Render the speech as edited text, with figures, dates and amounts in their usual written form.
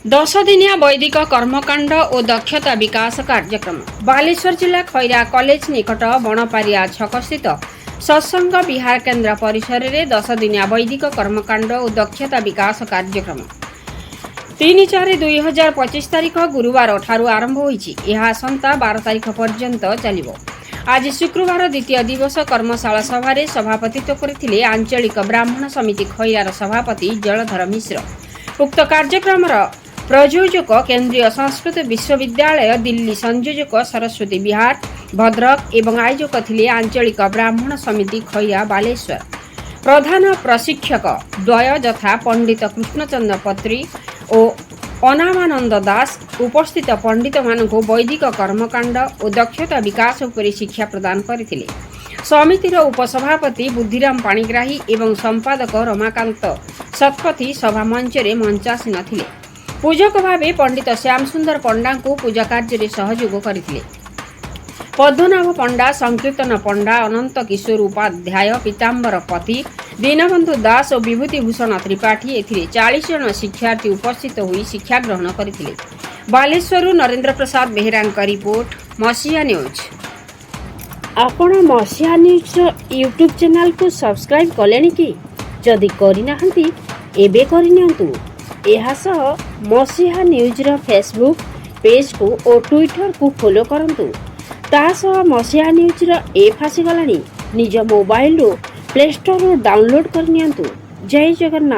10 दिनिया वैदिक कर्मकांड और दक्षता विकास कार्यक्रम बालेश्वर जिला खैरा कॉलेज निकट बणपारिया छक स्थित सत्संग विहार केन्द्र परिसर में 10 दिनिया वैदिक कर्मकांड और दक्षता विकास कार्यक्रम 3/4/2025 तारीख गुरुवार ठारू आरंभ होईछि। यह आसंता 12 तारीख पर्यंत चलिबो। आज शुक्रवार द्वितीय दिवस कर्मशाला सभा सभापतित्व करथिले आंचलिक ब्राह्मण समिति खैरार सभापति जलधर मिश्र। उक्त कार्यक्रम प्रयोजक केंद्रीय संस्कृत विश्वविद्यालय दिल्ली, संयोजक सरस्वती विहार भद्रक एवं आयोजक थिले आंचलिक ब्राह्मण समिति खैरा बालेश्वर। प्रधान प्रशिक्षक द्वय यथा पंडित कृष्णचंद्र पत्री और अनामानंद दास उपस्थित पंडित मानक वैदिक कर्मकांड और दक्षता विकास उपरि शिक्षा प्रदान करथिले। समितिर उपसभापति बुद्धिराम पाणिग्राही एवं संपादक रमाकांत शतपथी सभा मंचरे मंचासीन थिले। पूजक भावे पंडित श्याम सुंदर पंडा को पूजा कार्य सहयोग करथिले। पद्मनाभ पंडा, संकीर्तन पंडा, अनंत किशोर उपाध्याय, पीताम्बर पति, दीनबंधु दास और विभूतिभूषण त्रिपाठी एथिरे 40 जन शिक्षार्थी उपस्थित होई शिक्षा ग्रहण करथिले। बालेश्वरु नरेंद्र प्रसाद बेहेरा रिपोर्ट, मसीहा न्यूज। आपण मसीहा न्यूज यूट्यूब चैनल को सब्सक्राइब कलेनि कि जदि करिनाहंती एबे करिनियंतु। एहा सह मसीहा न्यूज रो फेसबुक पेज को और ट्विटर को फॉलो करंतु। ता सह मसीहा न्यूज रो ऐप आसी गलानी। निज मोबाइल रो प्ले स्टोर रो डाउनलोड करनियंतु। जय जगन्नाथ।